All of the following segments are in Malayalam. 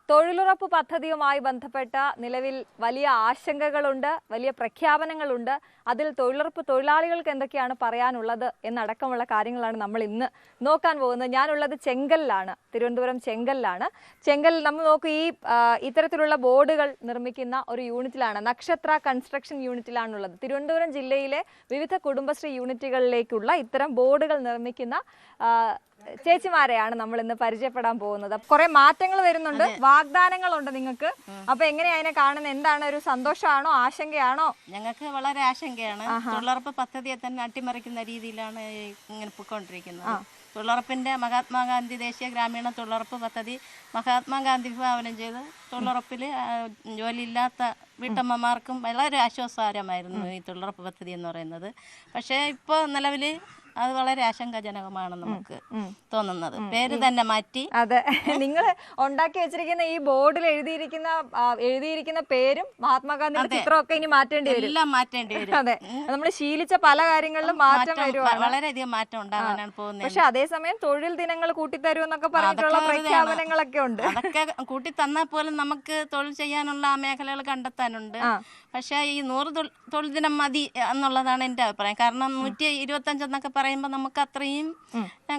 തൊഴിലുറപ്പ് പദ്ധതിയുമായി ബന്ധപ്പെട്ട നിലവിൽ വലിയ ആശങ്കകളുണ്ട്, വലിയ പ്രഖ്യാപനങ്ങളുണ്ട്. അതിൽ തൊഴിലുറപ്പ് തൊഴിലാളികൾക്ക് എന്തൊക്കെയാണ് പറയാനുള്ളത് എന്നടക്കമുള്ള കാര്യങ്ങളാണ് നമ്മൾ ഇന്ന് നോക്കാൻ പോകുന്നത്. ഞാനുള്ളത് ചെങ്കലിലാണ്, തിരുവനന്തപുരം ചെങ്കലിലാണ്. ചെങ്കൽ നമ്മൾ നോക്കൂ, ഇത്തരത്തിലുള്ള ബോർഡുകൾ നിർമ്മിക്കുന്ന ഒരു യൂണിറ്റിലാണ്, നക്ഷത്ര കൺസ്ട്രക്ഷൻ യൂണിറ്റിലാണുള്ളത്. തിരുവനന്തപുരം ജില്ലയിലെ വിവിധ കുടുംബശ്രീ യൂണിറ്റുകളിലേക്കുള്ള ഇത്തരം ബോർഡുകൾ നിർമ്മിക്കുന്ന ചേച്ചിമാരെയാണ് നമ്മൾ ഇന്ന് പരിചയപ്പെടാൻ പോകുന്നത്. കുറെ മാറ്റങ്ങൾ വരുന്നുണ്ട്, വാഗ്ദാനങ്ങളുണ്ട് നിങ്ങൾക്ക്. അപ്പൊ എങ്ങനെയാ അതിനെ കാണുന്നത്? എന്താണ്, ഒരു സന്തോഷമാണോ ആശങ്കയാണോ? ഞങ്ങൾക്ക് വളരെ ആശങ്കയാണ്. തൊഴിലുറപ്പ് പദ്ധതിയെ തന്നെ അട്ടിമറിക്കുന്ന രീതിയിലാണ് ഇങ്ങനെ പോയിക്കൊണ്ടിരിക്കുന്നത്. തൊഴിലുറപ്പിന്റെ മഹാത്മാഗാന്ധി ദേശീയ ഗ്രാമീണ തൊഴിലുറപ്പ് പദ്ധതി മഹാത്മാഗാന്ധി വിഭാവനം ചെയ്ത് തൊഴിലുറപ്പിൽ ജോലിയില്ലാത്ത വീട്ടമ്മമാർക്കും വളരെ ആശ്വാസകരമായിരുന്നു ഈ തൊഴിലുറപ്പ് പദ്ധതി എന്ന് പറയുന്നത്. പക്ഷേ ഇപ്പോൾ നിലവിൽ അത് വളരെ ആശങ്കാജനകമാണ് നമുക്ക് തോന്നുന്നത്. പേര് തന്നെ മാറ്റി. അതെ, നിങ്ങൾ ഉണ്ടാക്കി വെച്ചിരിക്കുന്ന ഈ ബോർഡിൽ എഴുതിയിരിക്കുന്ന പേരും മഹാത്മാഗാന്ധിയുടെ ചിത്രമൊക്കെ ഇനി മാറ്റേണ്ടി വരും, എല്ലാം മാറ്റേണ്ടി വരും. അതെ, നമ്മൾ ശീലിച്ച പല കാര്യങ്ങളിലും മാറ്റം വരുവാണ്, വളരെയധികം മാറ്റം ഉണ്ടാകാനാണ് പോകുന്നത്. പക്ഷെ അതേസമയം തൊഴിൽ ദിനങ്ങൾ കൂട്ടിത്തരൂ എന്നൊക്കെ പറഞ്ഞിട്ടുള്ള പ്രഖ്യാപനങ്ങളൊക്കെ ഉണ്ട്. അതൊക്കെ കൂട്ടി തന്നാൽ പോലും നമുക്ക് തൊഴിൽ ചെയ്യാനുള്ള ആ മേഖലകൾ കണ്ടെത്താനുണ്ട്. പക്ഷേ ഈ 100 തൊഴിൽ ദിനം മതി എന്നുള്ളതാണ് എൻ്റെ അഭിപ്രായം. കാരണം 125 എന്നൊക്കെ പറയുമ്പോൾ നമുക്ക് അത്രയും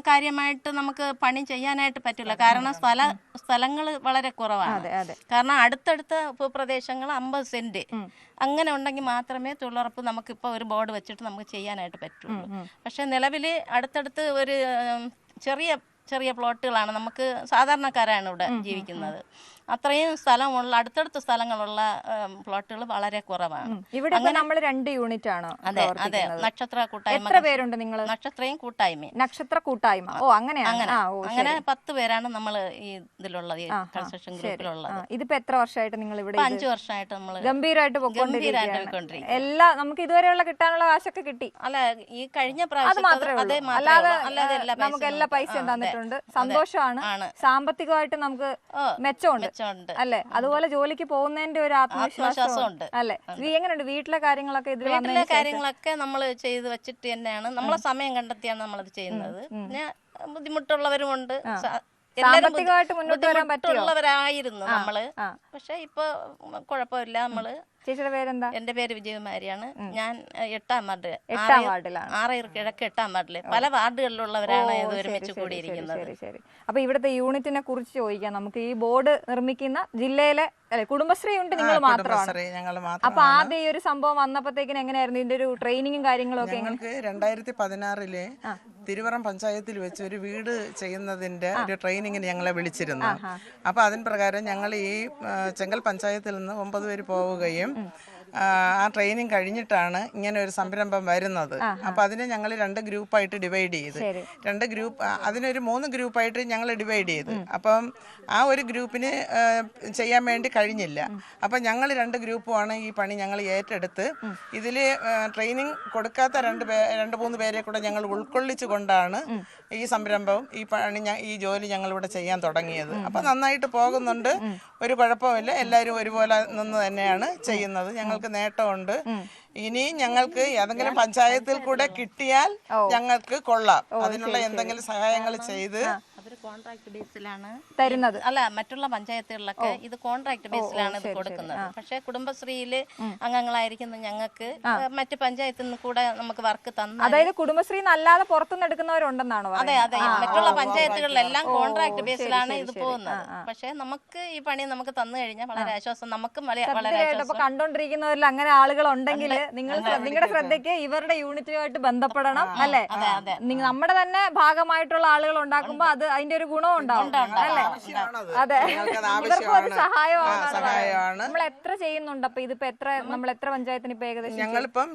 കാര്യമായിട്ട് നമുക്ക് പണി ചെയ്യാനായിട്ട് പറ്റില്ല. കാരണം സ്ഥലങ്ങൾ വളരെ കുറവാണ്. കാരണം അടുത്തടുത്ത ഭൂപ്രദേശങ്ങൾ 50 സെന്റ് അങ്ങനെ ഉണ്ടെങ്കിൽ മാത്രമേ തൊഴിലുറപ്പ് നമുക്കിപ്പോൾ ഒരു ബോർഡ് വെച്ചിട്ട് നമുക്ക് ചെയ്യാനായിട്ട് പറ്റുള്ളൂ. പക്ഷെ നിലവിൽ അടുത്തടുത്ത് ഒരു ചെറിയ പ്ലോട്ടുകളാണ്. നമുക്ക് സാധാരണക്കാരാണ് ഇവിടെ ജീവിക്കുന്നത്. അത്രയും സ്ഥലമുള്ള അടുത്തടുത്ത സ്ഥലങ്ങളുള്ള പ്ലോട്ടുകൾ വളരെ കുറവാണ്. ഇവിടെ നമ്മൾ 2 യൂണിറ്റ് ആണ്. അതെ, നക്ഷത്ര കൂട്ടായ്മ. എത്ര പേരുണ്ട് നിങ്ങൾ? നക്ഷത്രയും കൂട്ടായ്മ. നക്ഷത്ര കൂട്ടായ്മ. ഓ, അങ്ങനെയാണ്. അങ്ങനെ 10 പേരാണ് നമ്മൾ ഈ ഇതിലുള്ളത്, കൺസ്ട്രക്ഷൻ ഗ്രൂപ്പിലുള്ളത്. ഇതിപ്പോ എത്ര വർഷമായിട്ട് നിങ്ങൾ ഇവിടെ? 5 വർഷമായിട്ട് നമ്മൾ ഗംഭീരമായിട്ട് പോയിക്കൊണ്ടിരിക്കുകയാണ്. എല്ലാം നമുക്ക് ഇതുവരെയുള്ള കിട്ടാനുള്ള കാശൊക്കെ കിട്ടി. അല്ല, ഈ കഴിഞ്ഞ പ്രാവശ്യം അല്ലാതെ നമുക്ക് എല്ലാ പൈസയും തന്നിട്ടുണ്ട്. സന്തോഷമാണ്, സാമ്പത്തികമായിട്ട് നമുക്ക് മെച്ചമുണ്ട് അല്ലെ? അതുപോലെ ജോലിക്ക് പോകുന്നതിന്റെ ഒരു ആത്മവിശ്വാസം ഉണ്ട് അല്ലെ? എങ്ങനെയുണ്ട് വീട്ടിലെ കാര്യങ്ങളൊക്കെ? വീട്ടിലെ കാര്യങ്ങളൊക്കെ നമ്മൾ ചെയ്ത് വെച്ചിട്ട് തന്നെയാണ്, നമ്മളെ സമയം കണ്ടെത്തിയാണ് നമ്മളത് ചെയ്യുന്നത്. പിന്നെ ബുദ്ധിമുട്ടുള്ളവരുമുണ്ട്, സാമ്പത്തികമായിട്ട് മുന്നോട്ട് വരാൻ പറ്റുള്ളവരായിരുന്നു നമ്മള്. പക്ഷെ ഇപ്പൊ കുഴപ്പമില്ല. നമ്മള്. ചേച്ചിയുടെ പേരെന്താ? എന്റെ പേര് വിജയകുമാരിയാണ്. ഞാൻ 8ാം വാർഡ്, 8ാം വാർഡിലാണ്. ആറയൂർ കിഴക്ക് 8ാം വാർഡില് പല വാർഡുകളിലുള്ളവരാണ് ഇത് ഒരുമിച്ച് കൂടിയിരിക്കുന്നത്. ശരി. അപ്പൊ ഇവിടുത്തെ യൂണിറ്റിനെ കുറിച്ച് ചോദിക്കാം നമുക്ക്. ഈ ബോർഡ് നിർമ്മിക്കുന്ന ജില്ലയിലെ കുടുംബശ്രീ ഉണ്ട്, നിങ്ങൾ മാത്രമാണ്. അപ്പൊ ആദ്യം ഈ ഒരു സംഭവം വന്നപ്പോഴത്തേക്കിന് എങ്ങനെയായിരുന്നു ഇതിന്റെ ഒരു ട്രെയിനിങ്ങും കാര്യങ്ങളും ഒക്കെ? 2016 തിരുവറം പഞ്ചായത്തിൽ വെച്ച് ഒരു വീട് ചെയ്യുന്നതിന്റെ ഒരു ട്രെയിനിങ്ങിന് ഞങ്ങളെ വിളിച്ചിരുന്നു. അപ്പൊ അതിന് പ്രകാരം ഞങ്ങൾ ഈ ചെങ്കൽ പഞ്ചായത്തിൽ നിന്ന് 9 പേര് പോവുകയും ആ ട്രെയിനിങ് കഴിഞ്ഞിട്ടാണ് ഇങ്ങനെ ഒരു സംരംഭം വരുന്നത്. അപ്പൊ അതിനെ ഞങ്ങൾ 2 ഗ്രൂപ്പായിട്ട് ഡിവൈഡ് ചെയ്ത്, 2 ഗ്രൂപ്പ്, അതിനൊരു 3 ഗ്രൂപ്പായിട്ട് ഞങ്ങൾ ഡിവൈഡ് ചെയ്ത്. അപ്പം ആ ഒരു ഗ്രൂപ്പിന് ചെയ്യാൻ വേണ്ടി കഴിഞ്ഞില്ല. അപ്പം ഞങ്ങൾ 2 ഗ്രൂപ്പുമാണ് ഈ പണി ഞങ്ങൾ ഏറ്റെടുത്ത് ഇതിൽ ട്രെയിനിങ് കൊടുക്കാത്ത 2-3 പേരെ കൂടെ ഞങ്ങൾ ഉൾക്കൊള്ളിച്ചു കൊണ്ടാണ് ഈ സംരംഭം, ഈ പണി, ഈ ജോലി ഞങ്ങളിവിടെ ചെയ്യാൻ തുടങ്ങിയത്. അപ്പം നന്നായിട്ട് പോകുന്നുണ്ട്, ഒരു കുഴപ്പമില്ല. എല്ലാവരും ഒരുപോലെ നിന്ന് തന്നെയാണ് ചെയ്യുന്നത്. ഞങ്ങൾക്ക് നേട്ടമുണ്ട്. ഇനിയും ഞങ്ങൾക്ക് ഏതെങ്കിലും പഞ്ചായത്തിൽ കൂടെ കിട്ടിയാൽ ഞങ്ങൾക്ക് കൊള്ളാം. അതിനുള്ള എന്തെങ്കിലും സഹായങ്ങൾ ചെയ്ത് കോൺട്രാക്ട് ബേസിലാണ് തരുന്നത്. അല്ല, മറ്റുള്ള പഞ്ചായത്തുകളിലൊക്കെ ഇത് കോൺട്രാക്ട് ബേസിലാണ് ഇത് കൊടുക്കുന്നത്. പക്ഷെ കുടുംബശ്രീയില് അംഗങ്ങളായിരിക്കുന്ന ഞങ്ങൾക്ക് മറ്റു പഞ്ചായത്തിൽ നിന്ന് കൂടെ നമുക്ക് വർക്ക് തന്നു. അതായത് കുടുംബശ്രീ അല്ലാതെ പുറത്തുനിന്ന് എടുക്കുന്നവരുണ്ടെന്നാണോ? അതെ, മറ്റുള്ള പഞ്ചായത്തുകളിലെല്ലാം കോൺട്രാക്ട് ബേസിലാണ് ഇത് പോകുന്നത്. പക്ഷെ നമുക്ക് ഈ പണി നമുക്ക് തന്നു കഴിഞ്ഞാൽ വളരെ ആശ്വാസം. നമുക്ക് വളരെ കണ്ടോണ്ടിരിക്കുന്നവരിൽ അങ്ങനെ ആളുകൾ ഉണ്ടെങ്കിൽ നിങ്ങളുടെ ശ്രദ്ധയ്ക്ക് ഇവരുടെ യൂണിറ്റുമായിട്ട് ബന്ധപ്പെടണം അല്ലെ? നമ്മുടെ തന്നെ ഭാഗമായിട്ടുള്ള ആളുകൾ ഉണ്ടാക്കുമ്പോ അത് അതിന്റെ ഒരു ഗുണം ഉണ്ടാവും അല്ലേ? അതെ, ഇവർക്കും അത് സഹായമാണ്. നമ്മൾ എത്ര ചെയ്യുന്നുണ്ട്? അപ്പൊ ഇതിപ്പോ നമ്മൾ എത്ര പഞ്ചായത്തിന് ഇപ്പൊ ഏകദേശം? ഞങ്ങളിപ്പം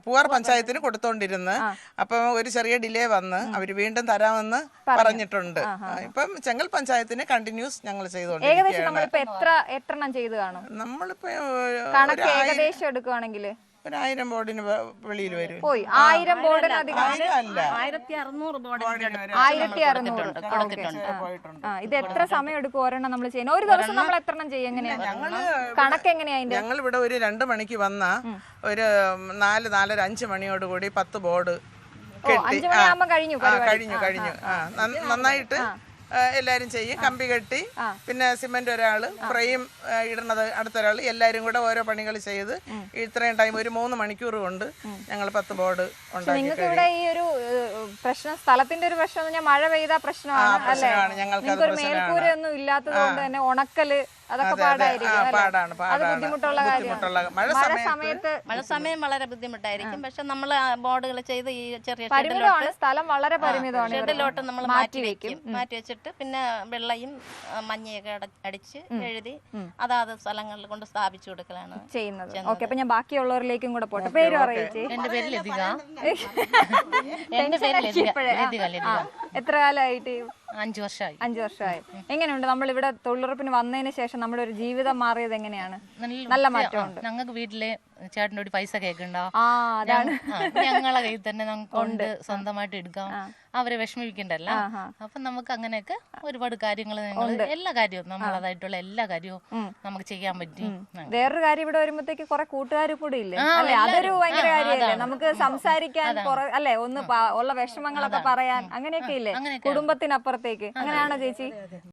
പൂവാർ പഞ്ചായത്തിന് കൊടുത്തോണ്ടിരുന്നു. അപ്പൊ ഒരു ചെറിയ ഡിലേ വന്ന് അവര് വീണ്ടും തരാമെന്ന് പറഞ്ഞിട്ടുണ്ട്. ഇപ്പം ചെങ്കൽ പഞ്ചായത്തിന് കണ്ടിന്യൂസ് ഞങ്ങൾ ചെയ്തോണ്ടിരിക്കുകയാണ്. ഏകദേശം നമ്മളിപ്പോ എത്ര എണ്ണം ചെയ്ത് കാണും? നമ്മളിപ്പോ കണക്ക് ഏകദേശം എടുക്കുകയാണെങ്കിൽ 1000 ബോർഡിന് വെളിയിൽ വരും. 1000 ബോർഡിനധികം? 1600 ബോർഡിന് 1600 കൊടുത്തിട്ടുണ്ട്. ഇത് എത്ര സമയം എടുക്കും ഒരെണ്ണം നമ്മൾ ചെയ്യുന്നത്? ഒരു ദിവസം നമ്മൾ എത്ര എണ്ണം ചെയ്യും? എങ്ങനെയാണ് കണക്ക്? എങ്ങനെയാ? ഞങ്ങൾ ഇവിടെ ഒരു 2 മണിക്ക് വന്ന ഒരു 4-5 മണിയോട് കൂടി 10 ബോർഡ് കെട്ടി കഴിഞ്ഞു. നന്നായിട്ട് എല്ലാരും ചെയ്യും. കമ്പി കെട്ടി, പിന്നെ സിമെന്റ് ഒരാള്, ഫ്രെയിം ഇടുന്നത് അടുത്തൊരാൾ, എല്ലാരും കൂടെ ഓരോ പണികൾ ചെയ്ത് ഇത്രയും ടൈം ഒരു 3 മണിക്കൂർ കൊണ്ട് ഞങ്ങൾ 10 ബോർഡ് ഉണ്ടാക്കി. നിങ്ങൾക്ക് ഇവിടെ ഈ ഒരു പ്രശ്നം, സ്ഥലത്തിന്റെ ഒരു പ്രശ്നം എന്ന് പറഞ്ഞാൽ മഴ പെയ്ത പ്രശ്നമാണ് അല്ലേ? നിങ്ങൾക്ക് ഒരു മേൽക്കൂരയൊന്നും ഇല്ലാത്തത് കൊണ്ട് തന്നെ ഉണക്കല് അതൊക്കെ പാടായിരിക്കും. അത് ബുദ്ധിമുട്ടുള്ള കാര്യമാണ്. മഴ സമയം വളരെ ബുദ്ധിമുട്ടായിരിക്കും. പക്ഷെ നമ്മൾ ബോർഡുകൾ ചെയ്ത് ഈ ചെറിയ പരിമിതമാണ്, സ്ഥലം വളരെ പരിമിതമാണ്. ഷെഡിലോട്ട് നമ്മൾ മാറ്റി വെച്ചിട്ട് പിന്നെ വെള്ളയും മഞ്ഞയൊക്കെ അടിച്ച് എഴുതി അതാത് സ്ഥലങ്ങളിൽ കൊണ്ട് സ്ഥാപിച്ചു കൊടുക്കലാണ് ചെയ്യുന്നത്. ഓക്കെ, അപ്പൊ ഞാൻ ബാക്കിയുള്ളവരിലേക്കും കൂടെ പോട്ടെ. പേര് പറയിച്ചേ. എന്റെ പേര് ലതിക. എത്ര കാലമായിട്ട്? 5 വർഷമായി. 5 വർഷമായി. എങ്ങനെയുണ്ട് നമ്മൾ ഇവിടെ തൊഴിലുറപ്പിന് വന്നതിന് ശേഷം നമ്മുടെ ഒരു ജീവിതം മാറിയത് എങ്ങനെയാണ്? നല്ല മാറ്റമുണ്ട്. ഞങ്ങൾക്ക് വീട്ടിലെ ചേട്ടൻ്റെ ഒരു പൈസ കേൾക്കണ്ടോ, അതാണ് ഞങ്ങളെ കയ്യിൽ തന്നെ നമുക്ക് കൊണ്ട് സ്വന്തമായിട്ട് എടുക്കാം, അവരെ വിഷമിപ്പിക്കണ്ടല്ല. അപ്പൊ നമുക്ക് അങ്ങനെയൊക്കെ ഒരുപാട് കാര്യങ്ങൾ, എല്ലാ കാര്യവും നമ്മളതായിട്ടുള്ള എല്ലാ കാര്യവും നമുക്ക് ചെയ്യാൻ പറ്റി. വേറൊരു കാര്യം, ഇവിടെ വരുമ്പോഴത്തേക്ക് കുറെ കൂട്ടുകാർ കൂടെ ഇല്ലേ അല്ലെ? അതൊരു ഭയങ്കര കാര്യമല്ലേ, നമുക്ക് സംസാരിക്കാൻ അല്ലെ, ഒന്ന് ഉള്ള വിഷമങ്ങളൊക്കെ പറയാൻ, അങ്ങനെയൊക്കെ ഇല്ലേ കുടുംബത്തിനപ്പുറത്തേക്ക്. അങ്ങനെയാണോ ചേച്ചി?